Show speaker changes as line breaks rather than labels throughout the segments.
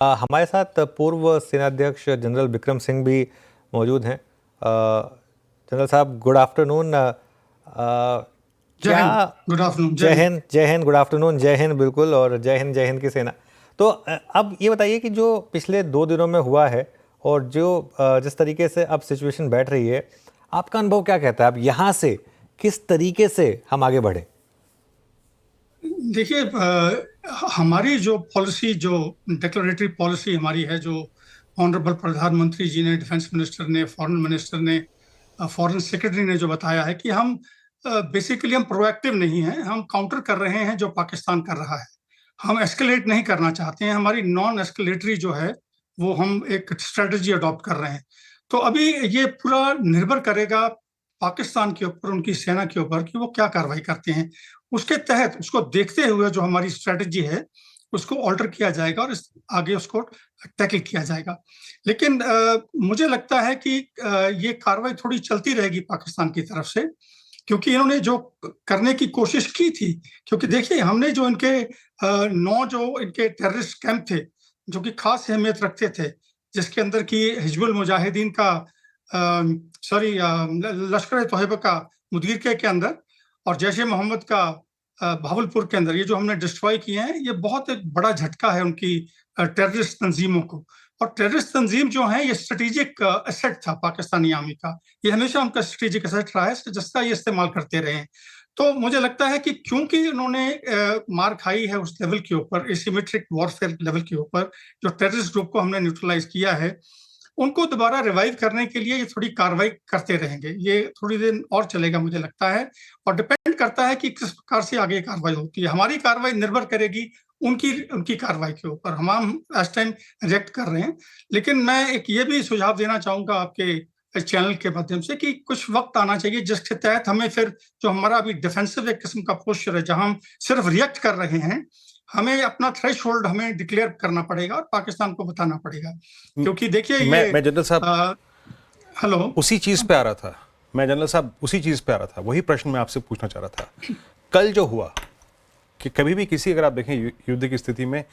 हमारे साथ पूर्व सेनाध्यक्ष जनरल विक्रम सिंह भी मौजूद हैं। जनरल साहब, गुड आफ्टरनून। क्या
गुड आफ्टरनून,
जय हिंद, जय हिंद, गुड आफ्टरनून, जय हिंद। बिल्कुल, और जय हिंद की सेना। तो अब ये बताइए कि जो पिछले 2 दिनों में हुआ है और जो जिस तरीके से अब सिचुएशन बैठ रही है, आपका अनुभव क्या कहता है? अब यहाँ से किस तरीके से हम आगे बढ़े?
देखिए, हमारी जो पॉलिसी, जो डिक्लेरेटरी पॉलिसी हमारी है, जो ऑनरेबल प्रधानमंत्री जी ने, डिफेंस मिनिस्टर ने, फॉरेन मिनिस्टर ने, फॉरेन सेक्रेटरी ने जो बताया है कि हम बेसिकली हम प्रोएक्टिव नहीं हैं, हम काउंटर कर रहे हैं जो पाकिस्तान कर रहा है। हम एस्केलेट नहीं करना चाहते हैं, हमारी नॉन एस्केलेटरी जो है वो हम एक स्ट्रेटजी अडॉप्ट कर रहे हैं। तो अभी ये पूरा निर्भर करेगा पाकिस्तान के ऊपर, उनकी सेना के ऊपर कि वो क्या कार्रवाई करते हैं। उसके तहत, उसको देखते हुए जो हमारी स्ट्रेटजी है उसको ऑल्टर किया जाएगा और आगे उसको टैकल किया जाएगा। लेकिन मुझे लगता है कि ये कार्रवाई थोड़ी चलती रहेगी पाकिस्तान की तरफ से, क्योंकि इन्होंने जो करने की कोशिश की थी, क्योंकि देखिए हमने जो इनके 9 जो इनके टेररिस्ट कैंप थे जो कि खास अहमियत रखते थे, जिसके अंदर की हिजबुल मुजाहिदीन का लश्कर तोयबा का मुदीर के अंदर और जैश ए मोहम्मद का भावलपुर के अंदर, ये जो हमने डिस्ट्रॉय किए हैं, ये बहुत एक बड़ा झटका है उनकी टेररिस्ट तंजीमों को। और टेररिस्ट तंजीम जो है ये स्ट्रेटेजिक एसेट था पाकिस्तानी आर्मी का, ये हमेशा उनका स्ट्रेटेजिक एसेट रहा है, जिसका ये इस्तेमाल करते रहे हैं। तो मुझे लगता है कि क्योंकि इन्होंने मार खाई है उस लेवल के ऊपर, एसिमेट्रिक वॉरफेयर लेवल के ऊपर, जो टेररिस्ट ग्रुप को हमने न्यूट्रलाइज किया है, उनको दोबारा रिवाइव करने के लिए ये थोड़ी कार्रवाई करते रहेंगे। ये थोड़ी दिन और चलेगा मुझे लगता है, और डिपेंड करता है कि किस प्रकार से आगे कार्रवाई होती है। हमारी कार्रवाई निर्भर करेगी उनकी कार्रवाई के ऊपर। हम इस टाइम रिएक्ट कर रहे हैं, लेकिन मैं एक ये भी सुझाव देना चाहूंगा आपके इस चैनल के माध्यम से कि कुछ वक्त आना चाहिए जिसके तहत हमें फिर जो हमारा अभी डिफेंसिव एक किस्म का पोस्चर है, जहां हम सिर्फ रिएक्ट कर रहे हैं, हमें अपना थ्रेशहोल्ड हमें डिक्लेयर करना पड़ेगा और पाकिस्तान को बताना पड़ेगा। क्योंकि देखिए
मैं जनरल साहब
हेलो,
उसी चीज पे आ रहा था। मैं जनरल साहब उसी चीज पे आ रहा था, वही प्रश्न मैं आपसे पूछना चाह रहा था। कल जो हुआ कि कभी भी किसी, अगर आप देखें युद्ध की स्थिति में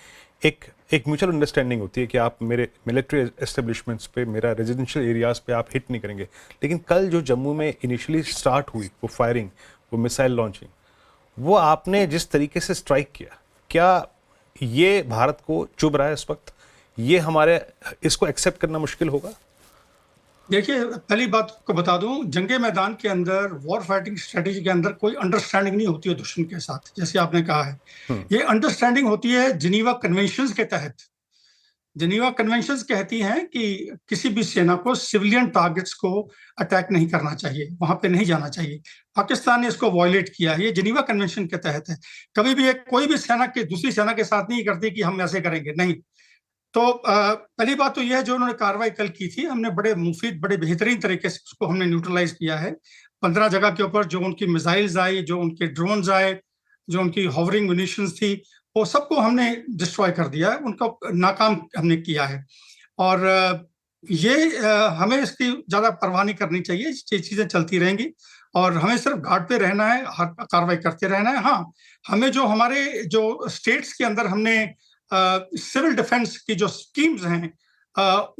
एक म्यूचुअल अंडरस्टैंडिंग होती है कि आप मेरे मिलिट्री एस्टेब्लिशमेंट्स पे, मेरा रेजिडेंशियल एरियाज पे आप हिट नहीं करेंगे। लेकिन कल जो जम्मू में इनिशियली स्टार्ट हुई वो फायरिंग, वो मिसाइल लॉन्चिंग, वो आपने जिस तरीके से स्ट्राइक किया, क्या ये भारत को चुभ रहा है इस वक्त? ये हमारे इसको एक्सेप्ट करना मुश्किल होगा?
देखिए, पहली बात को बता दूं, जंगे मैदान के अंदर, वॉर फाइटिंग स्ट्रेटेजी के अंदर कोई अंडरस्टैंडिंग नहीं होती है दुश्मन के साथ, जैसे आपने कहा है। ये अंडरस्टैंडिंग होती है जिनीवा कन्वेंशंस के तहत। जिनीवा कन्वेंशंस कहती हैं कि किसी भी सेना को सिविलियन टारगेट्स को अटैक नहीं करना चाहिए, वहां पे नहीं जाना चाहिए। पाकिस्तान ने इसको वायलेट किया है, ये जिनीवा कन्वेंशन के तहत है। कभी भी कोई भी सेना के दूसरी सेना के साथ नहीं करती कि हम ऐसे करेंगे, नहीं। तो पहली बात तो यह है, जो उन्होंने कार्रवाई कल की थी, हमने बड़े मुफीद, बड़े बेहतरीन तरीके से उसको हमने न्यूट्रलाइज किया है। 15 जगह के ऊपर जो उनकी मिसाइल्स आई, जो उनके ड्रोन्स आए, जो उनकी हॉवरिंग म्यूनिशंस थी, वो सबको हमने डिस्ट्रॉय कर दिया है, उनको नाकाम हमने किया है। और हमें इसकी ज्यादा परवाह नहीं करनी चाहिए, ये चीजें चलती रहेंगी और हमें सिर्फ गार्ड पे रहना है, हर कार्रवाई करते रहना है। हाँ, हमें जो हमारे जो स्टेट्स के अंदर हमने सिविल डिफेंस की जो स्कीम्स हैं,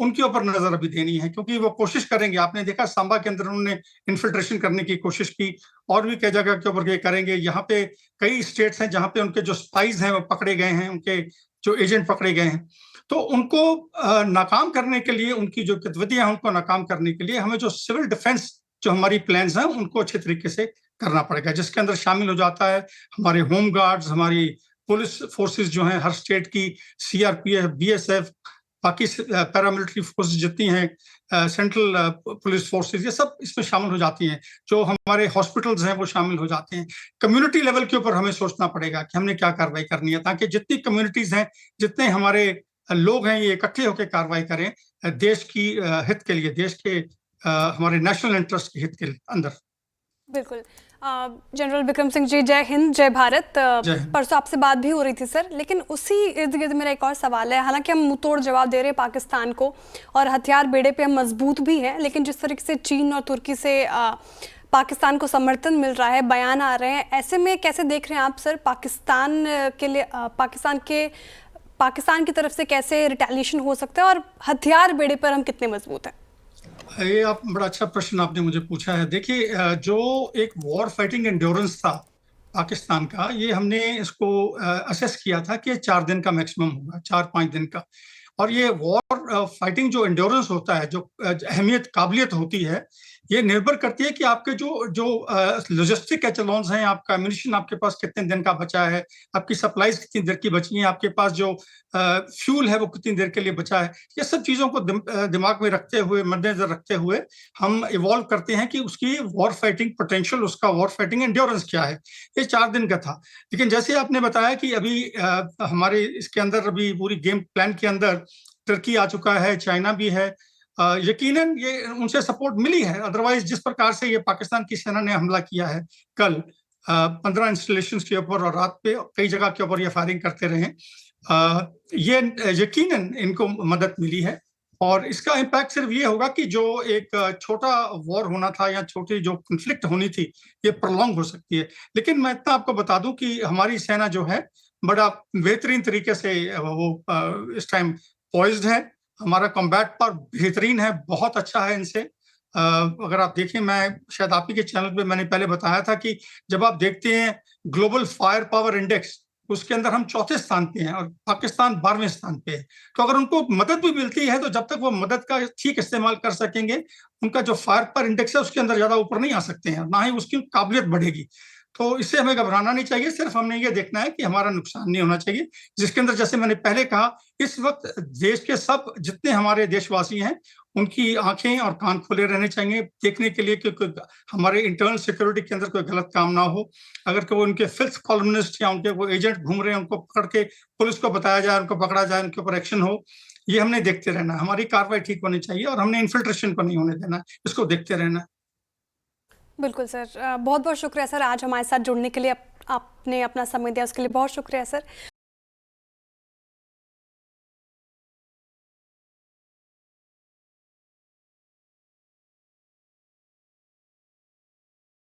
उनके ऊपर नजर अभी देनी है, क्योंकि वो कोशिश करेंगे। आपने देखा सांबा के अंदर उन्होंने इन्फिल्ट्रेशन करने की कोशिश की, और भी कई जगह के ऊपर ये करेंगे। यहाँ पे कई स्टेट्स हैं जहाँ पे उनके जो स्पाइज हैं वो पकड़े गए हैं, उनके जो एजेंट पकड़े गए हैं। तो उनको नाकाम करने के लिए, उनकी जो गतिविधियां हैं उनको नाकाम करने के लिए हमें जो सिविल डिफेंस, जो हमारी प्लान्स हैं, उनको अच्छे तरीके से करना पड़ेगा, जिसके अंदर शामिल हो जाता है हमारे होम गार्ड्स, हमारी पुलिस फोर्सेस जो हैं हर स्टेट की, सीआरपीएफ, बीएसएफ, बाकी पैरामिलिट्री फोर्सेस जितनी हैं, सेंट्रल पुलिस फोर्सेस, ये सब इसमें शामिल हो जाती हैं। जो हमारे हॉस्पिटल्स हैं वो शामिल हो जाते हैं। कम्युनिटी लेवल के ऊपर हमें सोचना पड़ेगा कि हमने क्या कार्रवाई करनी है, ताकि जितनी कम्युनिटीज हैं, जितने हमारे लोग हैं, ये इकट्ठे होकर कार्रवाई करें देश की हित के लिए, देश के हमारे नेशनल इंटरेस्ट के हित के अंदर।
बिल्कुल। जनरल विक्रम सिंह जी, जय हिंद, जय भारत। परसों आपसे बात भी हो रही थी सर, लेकिन उसी इर्द गिर्द मेरा एक और सवाल है। हालांकि हम मुंहतोड़ जवाब दे रहे हैं पाकिस्तान को और हथियार बेड़े पे हम मजबूत भी हैं, लेकिन जिस तरीके से चीन और तुर्की से पाकिस्तान को समर्थन मिल रहा है, बयान आ रहे हैं, ऐसे में कैसे देख रहे हैं आप सर पाकिस्तान के लिए, पाकिस्तान के पाकिस्तान की तरफ से कैसे रिटेलिएशन हो सकता है और हथियार बेड़े पर हम कितने मजबूत हैं?
ये आप बड़ा अच्छा प्रश्न आपने मुझे पूछा है। देखिए, जो एक वॉर फाइटिंग एंड्योरेंस था पाकिस्तान का, ये हमने इसको असेस किया था कि 4 दिन का मैक्सिमम होगा, 4-5 दिन का। और ये वॉर फाइटिंग जो एंड्योरेंस होता है, जो अहमियत काबिलियत होती है, ये निर्भर करती है कि आपके जो जो लॉजिस्टिक एचेलॉन्स हैं, आपका एम्यूनिशन आपके पास कितने दिन का बचा है, आपकी सप्लाईज कितनी देर की बची हैं, आपके पास जो फ्यूल है वो कितनी देर के लिए बचा है। ये सब चीज़ों को दिमाग में रखते हुए, मद्देनजर रखते हुए हम इवॉल्व करते हैं कि उसकी वॉर फाइटिंग पोटेंशियल, उसका वॉर फाइटिंग एंड्योरेंस क्या है। ये 4 दिन का था। लेकिन जैसे आपने बताया कि अभी हमारे इसके अंदर, अभी पूरी गेम प्लान के अंदर तुर्की आ चुका है, चाइना भी है। यकीनन ये उनसे सपोर्ट मिली है, अदरवाइज जिस प्रकार से ये पाकिस्तान की सेना ने हमला किया है कल 15 इंस्टॉलेशंस के ऊपर और रात पे कई जगह के ऊपर ये फायरिंग करते रहे, ये यकीनन इनको मदद मिली है। और इसका इम्पैक्ट सिर्फ ये होगा कि जो एक छोटा वॉर होना था या छोटी जो कन्फ्लिक्ट होनी थी, ये प्रोलॉन्ग हो सकती है। लेकिन मैं इतना आपको बता दूं कि हमारी सेना जो है बड़ा बेहतरीन तरीके से वो इस टाइम पॉइज्ड है। हमारा कॉम्बैट पावर बेहतरीन है, बहुत अच्छा है इनसे। अगर आप देखें, मैं शायद आप ही के चैनल पे मैंने पहले बताया था कि जब आप देखते हैं ग्लोबल फायर पावर इंडेक्स, उसके अंदर हम 4थे स्थान पे हैं और पाकिस्तान 12वें स्थान पे है। तो अगर उनको मदद भी मिलती है तो जब तक वो मदद का ठीक इस्तेमाल कर सकेंगे, उनका जो फायर पावर इंडेक्स है उसके अंदर ज्यादा ऊपर नहीं आ सकते हैं, ना ही उसकी काबिलियत बढ़ेगी। तो इससे हमें घबराना नहीं चाहिए, सिर्फ हमने ये देखना है कि हमारा नुकसान नहीं होना चाहिए। जिसके अंदर, जैसे मैंने पहले कहा, इस वक्त देश के सब जितने हमारे देशवासी हैं, उनकी आंखें और कान खुले रहने चाहिए देखने के लिए कि हमारे इंटरनल सिक्योरिटी के अंदर कोई गलत काम ना हो। अगर कोई उनके फिफ्थ कॉलमनिस्ट या उनके कोई एजेंट घूम रहे हैं, उनको पकड़ के पुलिस को बताया जाए, उनको पकड़ा जाए, उनके ऊपर एक्शन हो, ये हमने देखते रहना है। हमारी कार्रवाई ठीक होनी चाहिए और हमने इन्फिल्ट्रेशन को नहीं होने देना, इसको देखते रहना है।
बिल्कुल सर, बहुत बहुत शुक्रिया सर आज हमारे साथ जुड़ने के लिए। आपने अपना समय दिया, उसके लिए बहुत शुक्रिया सर।